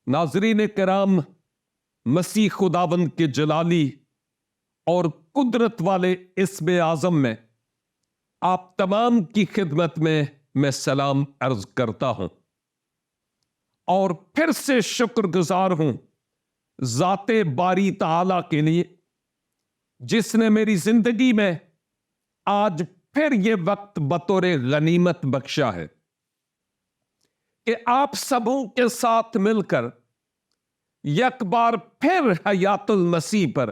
नाजरीन करम, मसीह खुदावंद के जलाली और कुदरत वाले इस्म आजम में आप तमाम की खिदमत में मैं सलाम अर्ज करता हूं और फिर से शुक्रगुजार हूं जाते बारी ताला के लिए जिसने मेरी जिंदगी में आज फिर यह वक्त बतौर गनीमत बख्शा है कि आप सबों के साथ मिलकर एक बार फिर हयातुल मसीह पर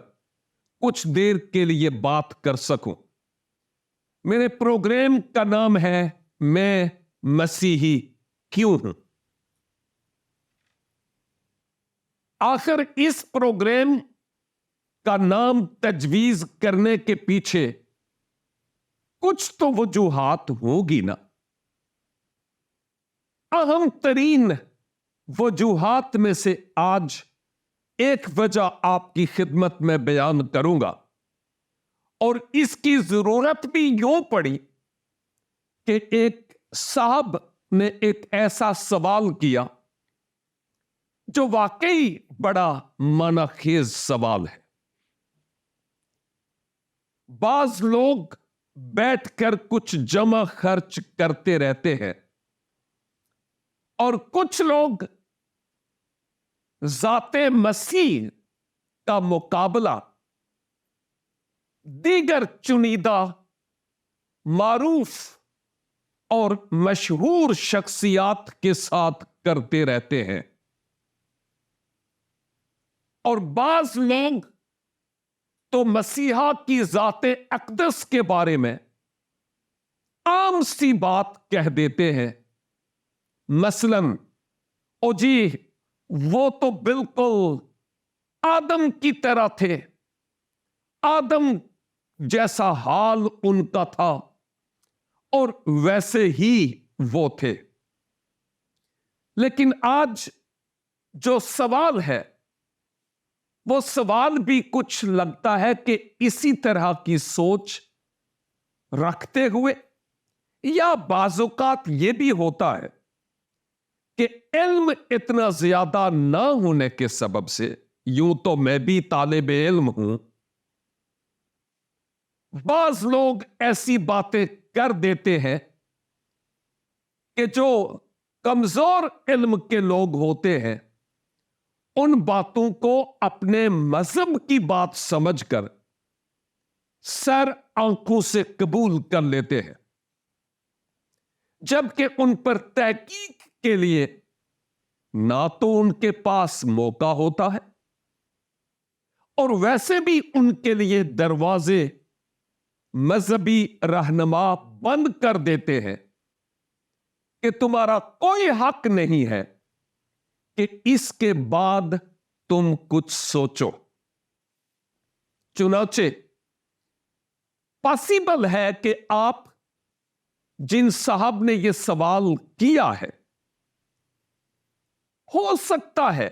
कुछ देर के लिए बात कर सकूं। मेरे प्रोग्राम का नाम है मैं मसीही क्यों हूं। आखिर इस प्रोग्राम का नाम तजवीज करने के पीछे कुछ तो वजूहात होगी ना। अहम तरीन वजूहात में से आज एक वजह आपकी खिदमत में बयान करूंगा और इसकी जरूरत भी यूं पड़ी कि एक साहब ने एक ऐसा सवाल किया जो वाकई बड़ा मानाखेज सवाल है। बाज लोग बैठकर कुछ जमा खर्च करते रहते हैं और कुछ लोग जाते मसीह का मुकाबला दीगर चुनिंदा मारूफ और मशहूर शख्सियात के साथ करते रहते हैं और बाज लोग तो मसीहा की जाते अक़दस के बारे में आम सी बात कह देते हैं। मसलन, ओ जी वो तो बिल्कुल आदम की तरह थे, आदम जैसा हाल उनका था और वैसे ही वो थे। लेकिन आज जो सवाल है वो सवाल भी कुछ लगता है कि इसी तरह की सोच रखते हुए या बाज़ौक़ात ये भी होता है कि इल्म इतना ज्यादा ना होने के सबब से, यूं तो मैं भी तालिबे इल्म हूं, बाज लोग ऐसी बातें कर देते हैं कि जो कमजोर इल्म के लोग होते हैं उन बातों को अपने मजहब की बात समझकर सर आंखों से कबूल कर लेते हैं, जबकि उन पर तहकीक के लिए ना तो उनके पास मौका होता है और वैसे भी उनके लिए दरवाजे मजहबी रहनुमा बंद कर देते हैं कि तुम्हारा कोई हक नहीं है कि इसके बाद तुम कुछ सोचो। चुनाचे पॉसिबल है कि आप जिन साहब ने यह सवाल किया है, हो सकता है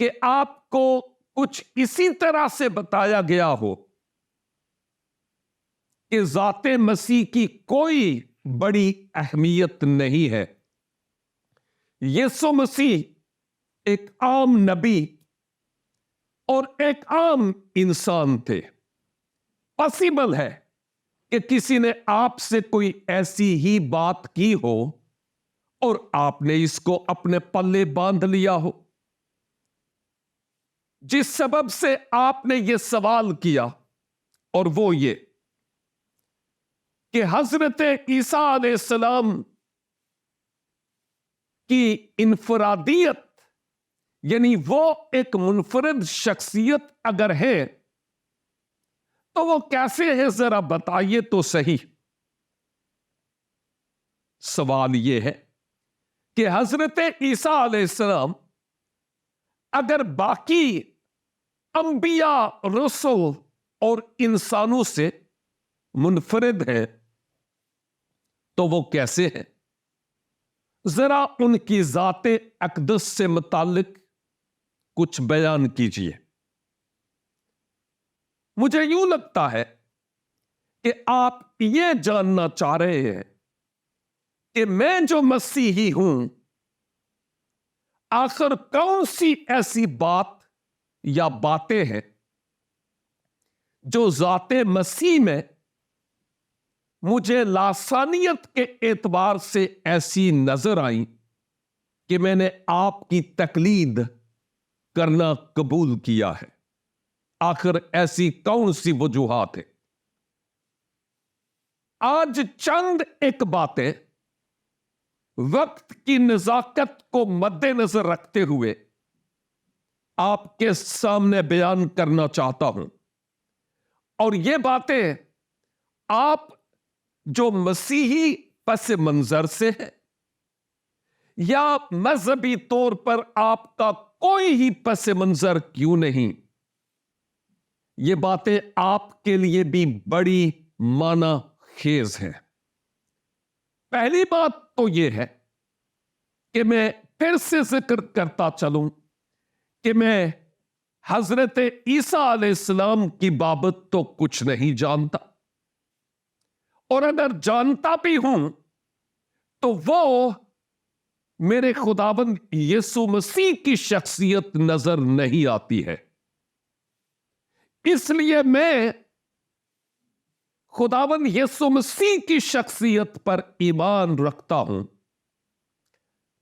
कि आपको कुछ इसी तरह से बताया गया हो कि जाते मसीह की कोई बड़ी अहमियत नहीं है। यीशु मसीह एक आम नबी और एक आम इंसान थे। पॉसिबल है कि किसी ने आपसे कोई ऐसी ही बात की हो और आपने इसको अपने पल्ले बांध लिया हो, जिस सबब से आपने यह सवाल किया, और वो ये कि हजरत ईसा अलैहिस्सलाम की इनफरादियत यानी वो एक मुनफरिद शख्सियत अगर है तो वो कैसे है, जरा बताइए तो सही। सवाल यह है कि हजरत ईसा अलैहिस्सलाम अगर बाकी अंबिया, रसूल और इंसानों से मुनफरिद है तो वो कैसे है? जरा उनकी जाते अक़दस से मुताल्लिक कुछ बयान कीजिए। मुझे यूं लगता है कि आप ये जानना चाह रहे हैं कि मैं जो मसीही हूं आखिर कौन सी ऐसी बात या बातें हैं जो ज़ाते मसीह में मुझे लासानियत के एतबार से ऐसी नजर आई कि मैंने आपकी तकलीद करना कबूल किया है। आखिर ऐसी कौन सी वजूहात है? आज चंद एक बातें वक्त की नजाकत को मद्देनजर रखते हुए आपके सामने बयान करना चाहता हूं, और ये बातें आप जो मसीही पस मंजर से है या मजहबी तौर पर आपका कोई ही पस मंजर क्यों नहीं, ये बातें आपके लिए भी बड़ी माना खेज है। पहली बात तो यह है कि मैं फिर से जिक्र करता चलूं कि मैं हजरत ईसा अलैहिस्सलाम की बाबत तो कुछ नहीं जानता, और अगर जानता भी हूं तो वो मेरे खुदाबंद यीशु मसीह की शख्सियत नजर नहीं आती है। इसलिए मैं खुदावंद यीशु मसीह की शख्सियत पर ईमान रखता हूं।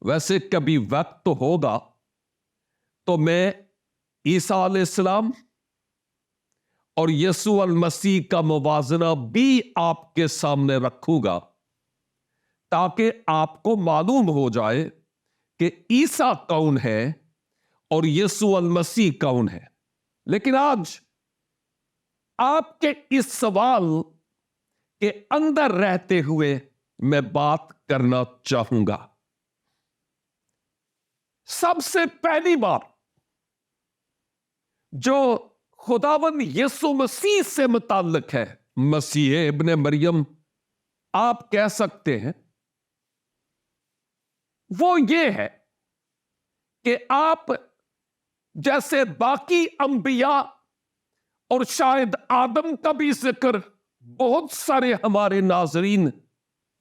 वैसे कभी वक्त तो होगा तो मैं ईसा अलैहिस्सलाम और यीशु अल मसीह का मुवाजना भी आपके सामने रखूंगा, ताकि आपको मालूम हो जाए कि ईसा कौन है और यीशु अल मसीह कौन है। लेकिन आज आपके इस सवाल के अंदर रहते हुए मैं बात करना चाहूंगा। सबसे पहली बात जो खुदावंद यीशु मसीह से मुताल्लिक है, मसीह इब्ने मरियम आप कह सकते हैं, वो ये है कि आप जैसे बाकी अंबिया और शायद आदम का भी जिक्र बहुत सारे हमारे नाजरीन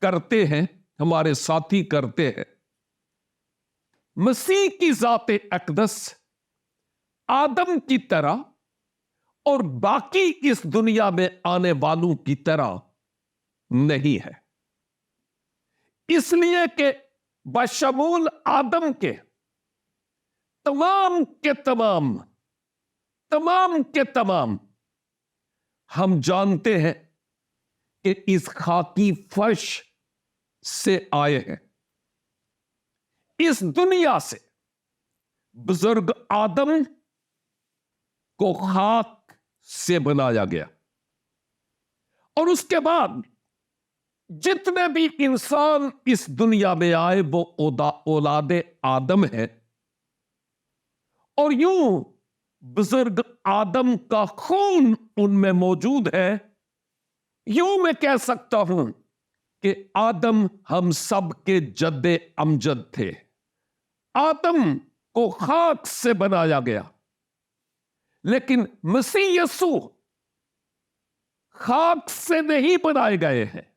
करते हैं, हमारे साथी करते हैं, मसीह की जाते अकदस आदम की तरह और बाकी इस दुनिया में आने वालों की तरह नहीं है। इसलिए कि बशमूल आदम के तमाम के तमाम हम जानते हैं कि इस खाकी फर्श से आए हैं। इस दुनिया से बुजुर्ग आदम को खाक से बनाया गया, और उसके बाद जितने भी इंसान इस दुनिया में आए वो औलादे आदम है, और यूं बुजुर्ग आदम का खून उनमें मौजूद है। यूं मैं कह सकता हूं कि आदम हम सब के जद्दे अमजद थे। आदम को खाक से बनाया गया, लेकिन मसीह यीशु खाक से नहीं बनाए गए हैं।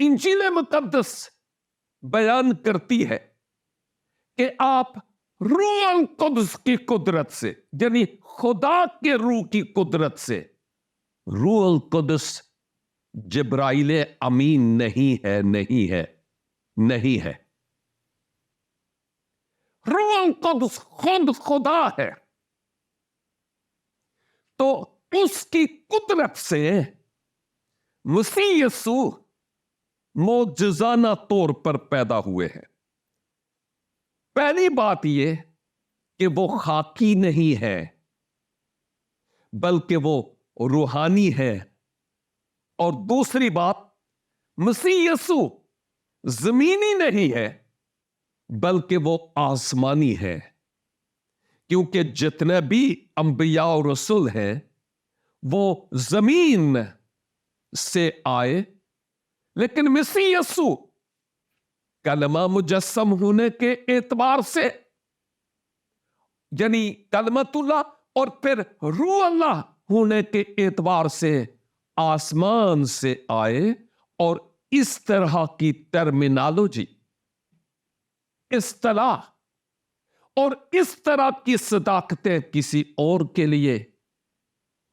इंजील मुकद्दस बयान करती है कि आप रूह अल कुद्स की कुदरत से, यानी खुदा के रूह की कुदरत से, रूह अल कुद्स जिब्राइल अमीन नहीं है। रूह अल कुद्स खुद खुदा है, तो उसकी कुदरत से मसीह यीशु मौजज़ाना तौर पर पैदा हुए हैं। पहली बात यह कि वो खाकी नहीं है, बल्कि वो रूहानी है। और दूसरी बात, मसीह यीशु जमीनी नहीं है, बल्कि वो आसमानी है, क्योंकि जितने भी अंबिया और रसूल हैं वो जमीन से आए, लेकिन मसीह यीशु कलमा मुजस्सम होने के एतबार से, यानी कलमतुल्लाह और फिर रूह अल्लाह होने के एतबार से आसमान से आए। और इस तरह की टर्मिनोलॉजी اصطلاح اور اس طرح کی صداقتیں کسی اور کے لیے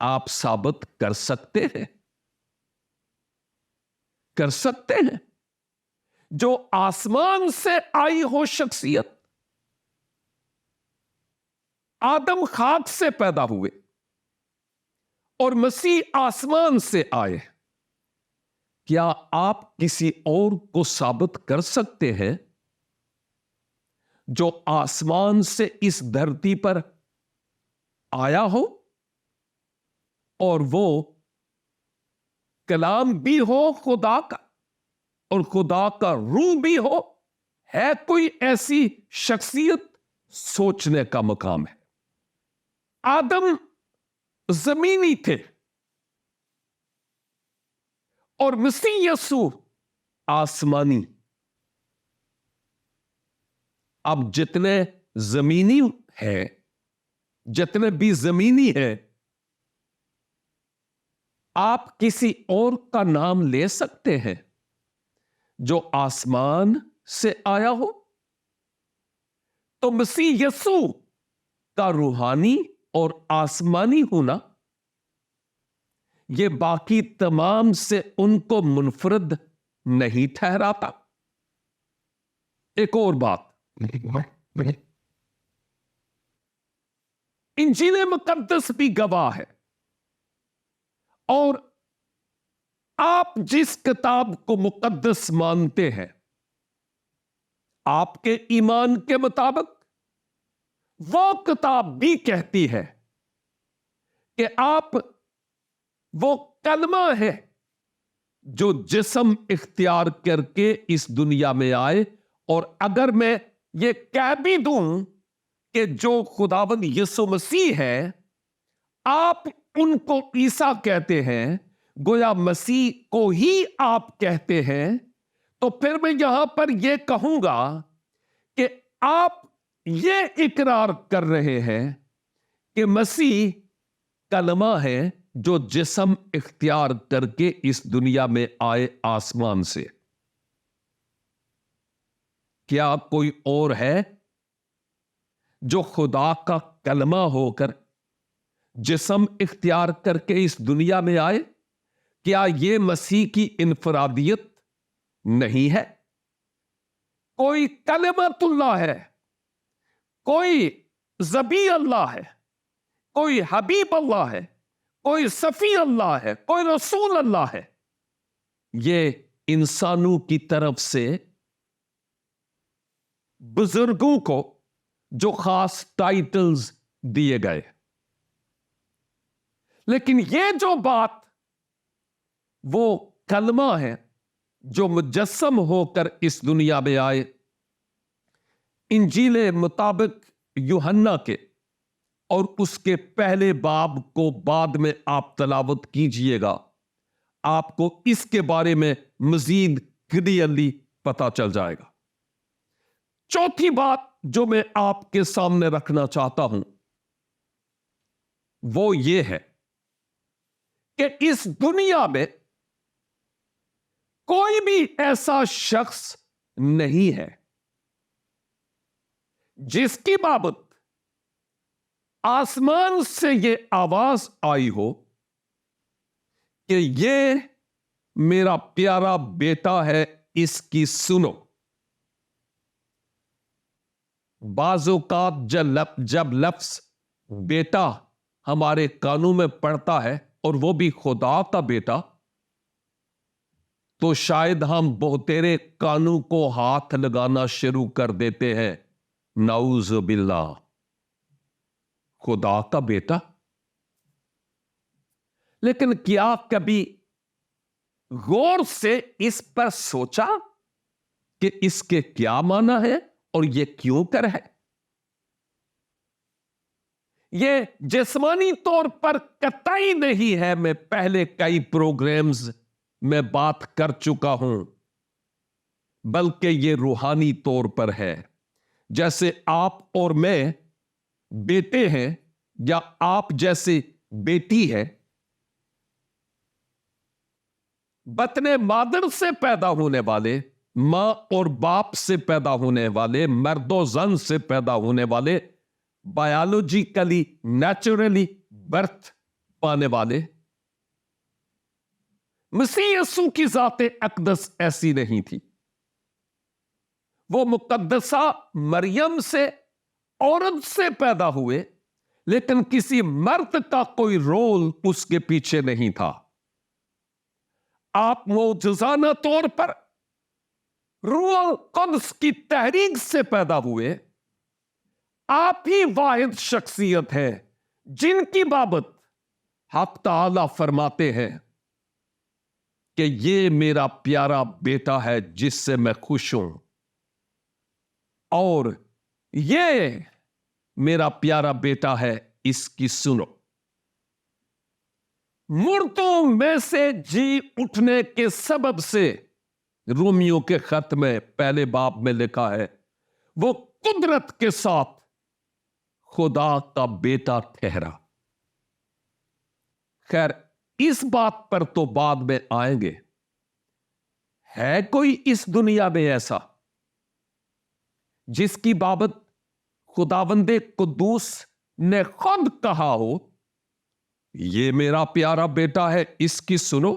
آپ ثابت کر سکتے ہیں؟ کر سکتے ہیں؟ جو آسمان سے آئی ہو شخصیت، آدم خاک سے پیدا ہوئے اور مسیح آسمان سے آئے، کیا آپ کسی اور کو ثابت کر سکتے ہیں جو آسمان سے اس دھرتی پر آیا ہو اور وہ کلام بھی ہو خدا کا اور خدا کا روح بھی ہو؟ ہے کوئی ایسی شخصیت؟ سوچنے کا مقام ہے۔ آدم زمینی تھے اور مسیح یسوع آسمانی۔ اب جتنے زمینی ہیں، جتنے بھی زمینی ہیں، آپ کسی اور کا نام لے سکتے ہیں جو آسمان سے آیا ہو؟ تو مسیح یسوع کا روحانی اور آسمانی ہونا یہ باقی تمام سے ان کو منفرد نہیں ٹھہراتا۔ ایک اور بات، انجیل مقدس بھی گواہ ہے، اور آپ جس کتاب کو مقدس مانتے ہیں، آپ کے ایمان کے مطابق وہ کتاب بھی کہتی ہے کہ آپ وہ کلمہ ہے جو جسم اختیار کر کے اس دنیا میں آئے۔ اور اگر میں یہ کہہ بھی دوں کہ جو خداوند یسوع مسیح ہے، آپ ان کو عیسیٰ کہتے ہیں، گویا مسیح کو ہی آپ کہتے ہیں، تو پھر میں یہاں پر یہ کہوں گا کہ آپ یہ اقرار کر رہے ہیں کہ مسیح کلمہ ہے جو جسم اختیار کر کے اس دنیا میں آئے آسمان سے۔ کیا کوئی اور ہے جو خدا کا کلمہ ہو کر جسم اختیار کر کے اس دنیا میں آئے؟ کیا یہ مسیح کی انفرادیت نہیں ہے؟ کوئی کلمت اللہ ہے، کوئی ذبی اللہ ہے، کوئی حبیب اللہ ہے، کوئی صفی اللہ ہے، کوئی رسول اللہ ہے۔ یہ انسانوں کی طرف سے بزرگوں کو جو خاص ٹائٹلز دیے گئے، لیکن یہ جو بات وہ کلمہ ہے جو مجسم ہو کر اس دنیا میں آئے، انجیل مطابق یوحنا کے اور اس کے پہلے باب کو بعد میں آپ تلاوت کیجئے گا، آپ کو اس کے بارے میں مزید کلیئرلی پتا چل جائے گا۔ چوتھی بات جو میں آپ کے سامنے رکھنا چاہتا ہوں وہ یہ ہے کہ اس دنیا میں کوئی بھی ایسا شخص نہیں ہے جس کی بابت آسمان سے یہ آواز آئی ہو کہ یہ میرا پیارا بیٹا ہے، اس کی سنو۔ بعض اوقات جب لفظ بیٹا ہمارے کانوں میں پڑتا ہے، اور وہ بھی خدا کا بیٹا، تو شاید ہم بہترے کانوں کو ہاتھ لگانا شروع کر دیتے ہیں۔ نعوذ باللہ، خدا کا بیٹا؟ لیکن کیا کبھی غور سے اس پر سوچا کہ اس کے کیا معنی ہے اور یہ کیوں کر ہے؟ یہ جسمانی طور پر قطعی نہیں ہے، میں پہلے کئی پروگرامز میں بات کر چکا ہوں، بلکہ یہ روحانی طور پر ہے۔ جیسے آپ اور میں بیٹے ہیں، یا آپ جیسے بیٹی ہے، بطن مادر سے پیدا ہونے والے मां और बाप से पैदा होने वाले, मर्दो जन से पैदा होने वाले, बायोलॉजिकली नेचुरली बर्थ पाने वाले। मसीह यीशु की जाते अकदस ऐसी नहीं थी। वो मुकद्दसा मरियम से, औरत से पैदा हुए, लेकिन किसी मर्द का कोई रोल उसके पीछे नहीं था। आप मौजूजाना तौर पर रूह कुद्स की तहरीक से पैदा हुए। आप ही वाहिद शख्सियत है जिनकी बाबत हक ताला फरमाते हैं कि ये मेरा प्यारा बेटा है जिससे मैं खुश हूं, और ये मेरा प्यारा बेटा है, इसकी सुनो। मुर्दों में से जी उठने के सबब से, रोमियो के खत में पहले बाब में लिखा है, वो कुदरत के साथ खुदा का बेटा ठहरा। खैर, इस बात पर तो बाद में आएंगे। है कोई इस दुनिया में ऐसा जिसकी बाबत खुदावंदे कुद्दूस ने खुद कहा हो, ये मेरा प्यारा बेटा है, इसकी सुनो।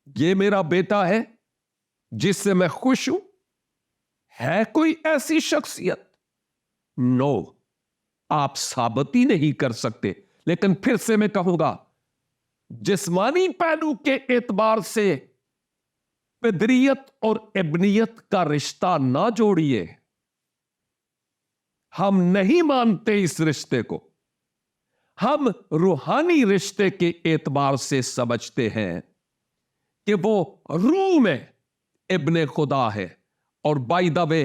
ये मेरा बेटा है जिससे मैं खुश हूं। है कोई ऐसी शख्सियत? नो, आप साबित ही नहीं कर सकते। लेकिन फिर से मैं कहूंगा, जिस्मानी पहलू के एतबार से पिदरियत और इब्नियत का रिश्ता ना जोड़िए। हम नहीं मानते इस रिश्ते को। हम रूहानी रिश्ते के एतबार से समझते हैं कि वो रूह में इब्ने खुदा है। और बाय द वे,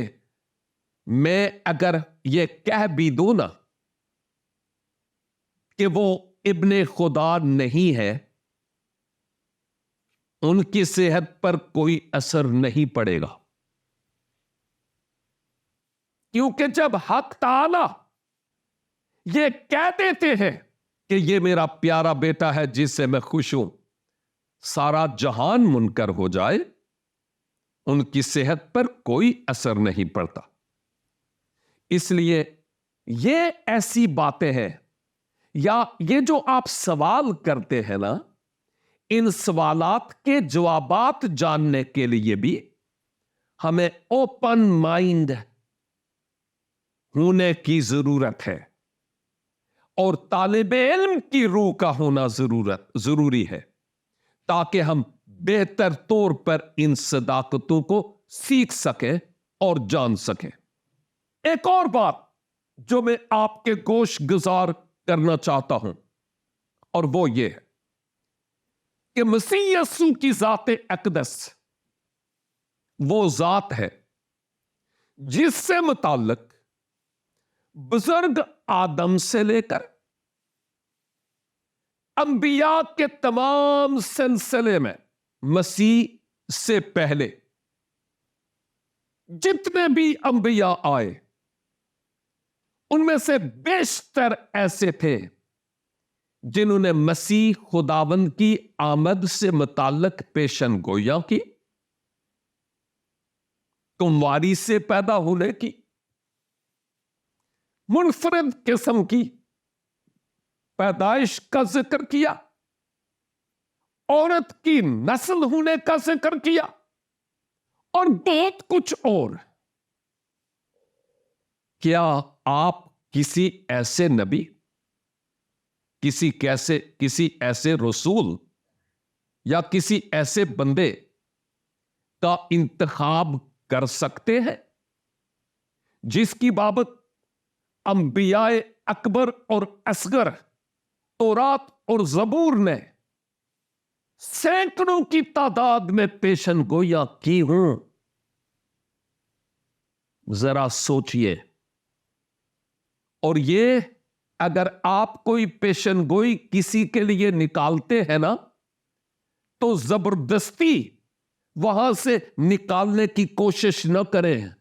मैं अगर ये कह भी दूं ना कि वो इब्ने खुदा नहीं है, उनकी सेहत पर कोई असर नहीं पड़ेगा। क्योंकि जब हक ताला ये कह देते हैं कि ये मेरा प्यारा बेटा है जिससे मैं खुश हूं, सारा जहान मुनकर हो जाए, उनकी सेहत पर कोई असर नहीं पड़ता। इसलिए ये ऐसी बातें हैं, या ये जो आप सवाल करते हैं ना, इन सवालात के जवाबात जानने के लिए भी हमें ओपन माइंड होने की जरूरत है, और तालिबे इल्म की रूह का होना जरूरी है, ताकि हम बेहतर तौर पर इन सदाकतों को सीख सकें और जान सकें। एक और बात जो मैं आपके गोश गुजार करना चाहता हूं, और वो ये है कि मसीह यीशु की जाते अकदस वो जात है जिससे मुताल्लिक बुजुर्ग आदम से लेकर अंबिया के तमाम सिलसिले में मसीह से पहले जितने भी अंबिया आए, उनमें से बेशतर ऐसे थे जिन्होंने मसीह खुदावंद की आमद से मुताल्लिक पेशन गोइयां की, कुंवारी से पैदा होने की, मुनफरद किस्म की पैदाइश का जिक्र किया, औरत की नस्ल होने का जिक्र किया, और बहुत कुछ और। क्या आप किसी ऐसे नबी, किसी ऐसे रसूल या किसी ऐसे बंदे का इंतखाब कर सकते हैं जिसकी बाबत अंबियाए अकबर और असगर, तौरात और जबूर ने सैकड़ों की तादाद में पेशन गोइयां की हूं? जरा सोचिए। और ये अगर आप कोई पेशन गोई किसी के लिए निकालते हैं ना, तो जबरदस्ती वहां से निकालने की कोशिश न करें।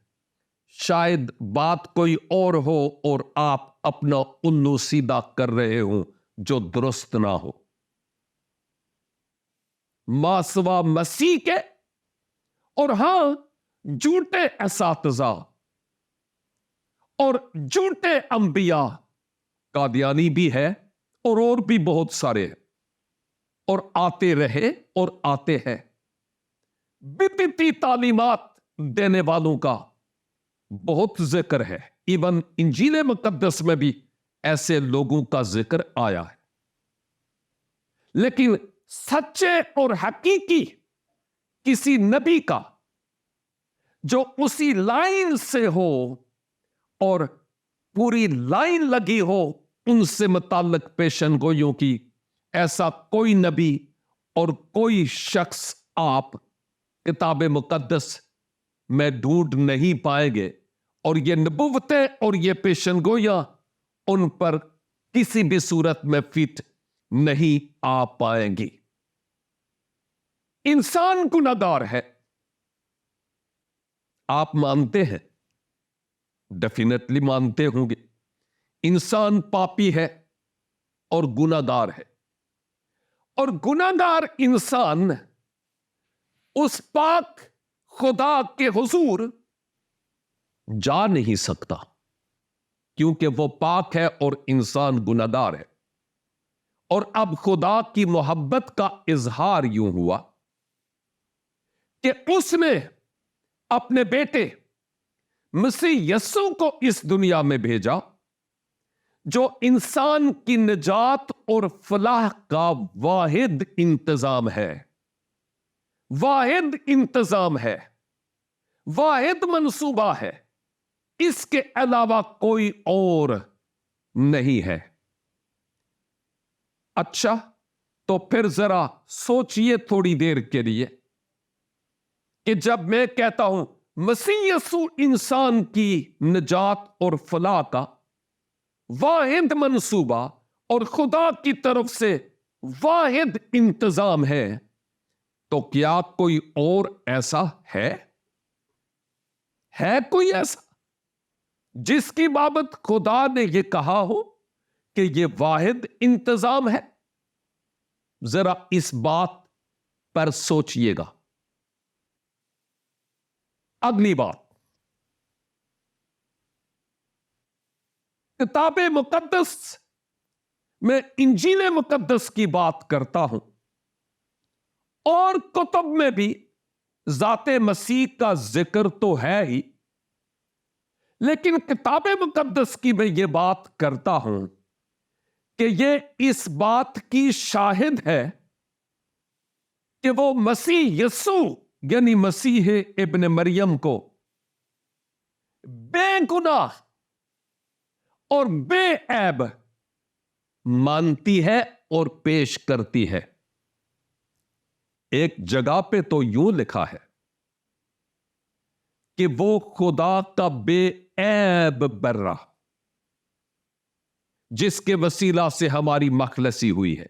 शायद बात कोई और हो और आप अपना उल्लू सीधा कर रहे हो जो दुरुस्त ना हो। मासवा मसीह के اور ہاں جھوٹے اساتذہ اور جھوٹے انبیاء قادیانی بھی ہے اور بھی بہت سارے ہیں، اور آتے رہے اور آتے ہیں۔ بدعتی تعلیمات دینے والوں کا بہت ذکر ہے، ایون انجیل مقدس میں بھی ایسے لوگوں کا ذکر آیا ہے، لیکن سچے اور حقیقی کسی نبی کا جو اسی لائن سے ہو اور پوری لائن لگی ہو ان سے متعلق پیشن گوئیوں کی، ایسا کوئی نبی اور کوئی شخص آپ کتاب مقدس میں ڈھونڈ نہیں پائیں گے، اور یہ نبوتیں اور یہ پیشن گوئیاں ان پر کسی بھی صورت میں فٹ نہیں آ پائیں گی۔ انسان گناہگار ہے، آپ مانتے ہیں، ڈیفینیٹلی مانتے ہوں گے، انسان پاپی ہے اور گناہگار ہے، اور گناہگار انسان اس پاک خدا کے حضور جا نہیں سکتا، کیونکہ وہ پاک ہے اور انسان گناہگار ہے۔ اور اب خدا کی محبت کا اظہار یوں ہوا کہ اس نے اپنے بیٹے مسیح یسوع کو اس دنیا میں بھیجا، جو انسان کی نجات اور فلاح کا واحد انتظام ہے، واحد انتظام ہے، واحد منصوبہ ہے، اس کے علاوہ کوئی اور نہیں ہے۔ اچھا، تو پھر ذرا سوچئے تھوڑی دیر کے لیے کہ جب میں کہتا ہوں مسیح یسوع انسان کی نجات اور فلاح کا واحد منصوبہ اور خدا کی طرف سے واحد انتظام ہے، تو کیا کوئی اور ایسا ہے؟ ہے کوئی ایسا جس کی بابت خدا نے یہ کہا ہو کہ یہ واحد انتظام ہے؟ ذرا اس بات پر سوچئے گا۔ اگلی بات، کتاب مقدس میں انجیل مقدس کی بات کرتا ہوں، اور کتب میں بھی ذات مسیح کا ذکر تو ہے ہی، لیکن کتاب مقدس کی میں یہ بات کرتا ہوں کہ یہ اس بات کی شاہد ہے کہ وہ مسیح یسوع یعنی مسیح ابن مریم کو بے گناہ اور بے عیب مانتی ہے اور پیش کرتی ہے۔ ایک جگہ پہ تو یوں لکھا ہے کہ وہ خدا کا بے عیب برہ، جس کے وسیلہ سے ہماری مخلصی ہوئی ہے۔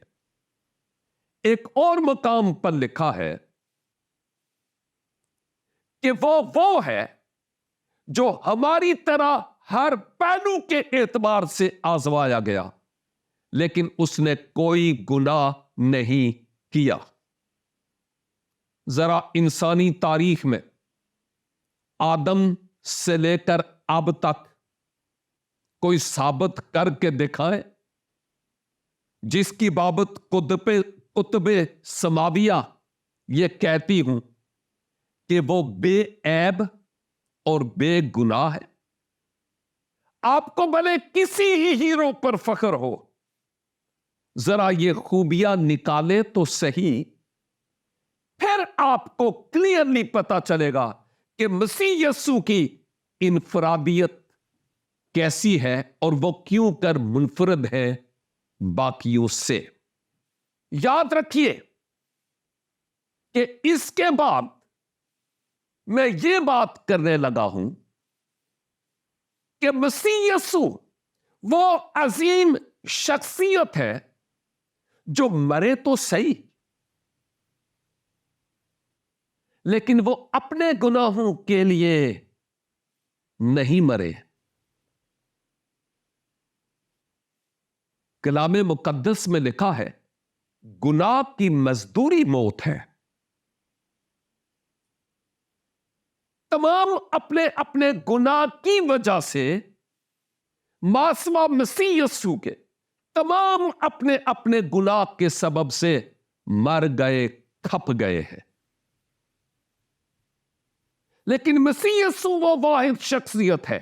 ایک اور مقام پر لکھا ہے کہ وہ ہے جو ہماری طرح ہر پہلو کے اعتبار سے آزمایا گیا، لیکن اس نے کوئی گناہ نہیں کیا۔ ذرا انسانی تاریخ میں آدم سے لے کر اب تک کوئی ثابت کر کے دکھائیں جس کی بابت کتب سماویہ یہ کہتی ہوں کہ وہ بے عیب اور بے گناہ ہے۔ آپ کو بھلے کسی ہی ہیرو پر فخر ہو، ذرا یہ خوبیاں نکالے تو صحیح، پھر آپ کو کلیئرلی پتا چلے گا کہ مسیح یسوع کی انفرادیت کیسی ہے اور وہ کیوں کر منفرد ہے باقیوں سے۔ یاد رکھیے کہ اس کے بعد میں یہ بات کرنے لگا ہوں کہ مسیح یسوع وہ عظیم شخصیت ہے جو مرے تو صحیح، لیکن وہ اپنے گناہوں کے لیے نہیں مرے۔ کلام مقدس میں لکھا ہے گناہ کی مزدوری موت ہے، तमाम अपने अपने गुनाह की वजह से मासवा मसीह यीशु के तमाम अपने अपने गुनाह के सबब से मर गए, खप गए हैं। लेकिन मसीह यीशु वो वाहिद शख्सियत है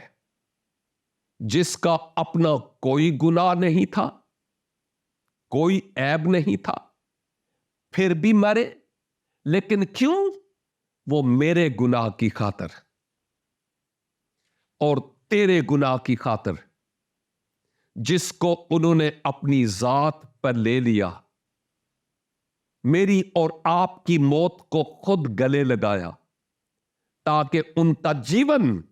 जिसका अपना कोई गुनाह नहीं था, कोई ऐब नहीं था, फिर भी मरे। लेकिन क्यों? वो मेरे गुनाह की खातिर और तेरे गुनाह की खातिर, जिसको उन्होंने अपनी जात पर ले लिया, मेरी और आपकी मौत को खुद गले लगाया, ताकि उनका जीवन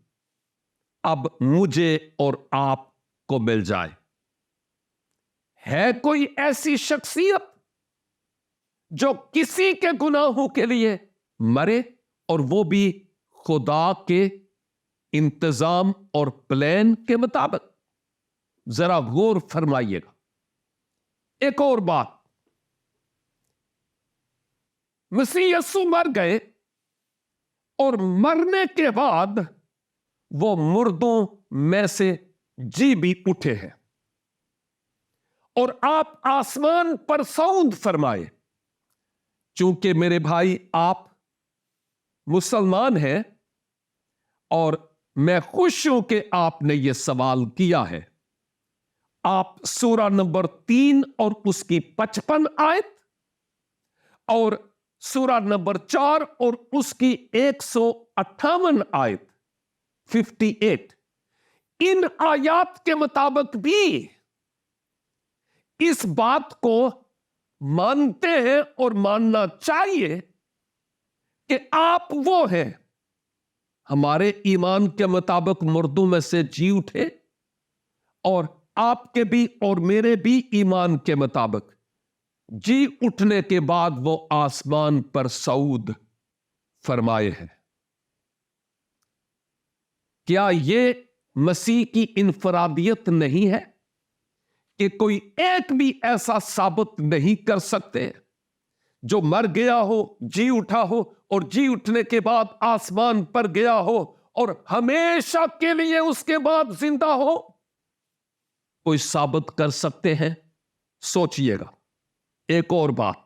अब मुझे और आपको मिल जाए। है कोई ऐसी शख्सियत जो किसी के गुनाहों के लिए मरे, और वो भी खुदा के इंतजाम और प्लान के मुताबिक? जरा गौर फरमाइएगा। एक और बात, मसीह यीशु मर गए और मरने के बाद वो मुर्दों में से जी भी उठे हैं, और आप आसमान पर सऊद फरमाए। चूंकि मेरे भाई आप मुसलमान हैं और मैं खुश हूं कि आपने यह सवाल किया है, आप सूरा नंबर 3 और उसकी 55 आयत और सूरा नंबर 4 और उसकी 158 आयत 58, इन आयात के मुताबिक भी इस बात को मानते हैं और मानना चाहिए कि आप वो हैं हमारे ईमान के मुताबिक मुर्दों में से जी उठे, और आपके भी और मेरे भी ईमान के मुताबिक जी उठने के बाद वो आसमान पर सऊद फरमाए हैं। क्या ये मसीह की इनफरादियत नहीं है कि कोई एक भी ऐसा साबित नहीं कर सकते जो मर गया हो, जी उठा हो, और जी उठने के बाद आसमान पर गया हो और हमेशा के लिए उसके बाद जिंदा हो? कोई साबित कर सकते हैं? सोचिएगा। एक और बात,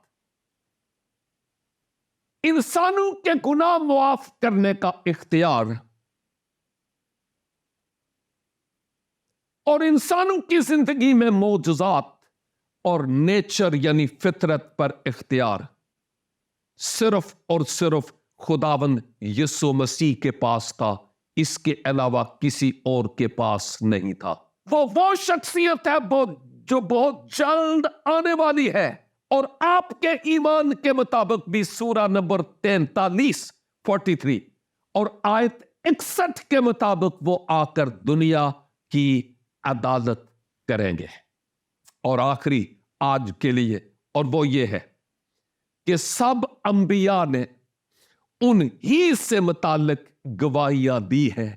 इंसानों के गुनाह मुआफ करने का इख्तियार और इंसानों की जिंदगी में मौजूदात और नेचर यानी फितरत पर इख्तियार सिर्फ और सिर्फ खुदावंद यीशु मसीह के पास था, इसके अलावा किसी और के पास नहीं था। वो शख्सियत है जो बहुत जल्द आने वाली है, और आपके ईमान के मुताबिक भी सूरा नंबर 43 और आयत 61 के मुताबिक वो आकर दुनिया की अदालत करेंगे। और आखिरी आज के लिए, और वो ये है कि सब अंबिया ने उन्हीं से मुताल्लिक गवाहियां दी है।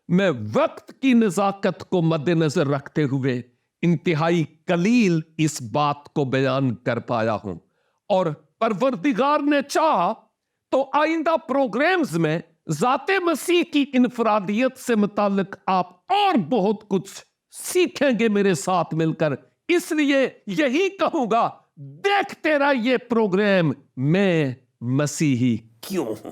मैं वक्त की नजाकत को मद्देनजर रखते हुए इंतहाई कलील इस बात को बयान कर पाया हूं, और परवरदिगार ने चाहा तो आइंदा प्रोग्राम्स में जाते मसीह की इनफरादियत से मुताल्लिक आप और बहुत कुछ सीखेंगे मेरे साथ मिलकर। इसलिए यही कहूंगा, देखते रहिए प्रोग्राम मैं मसीही क्यों हूं।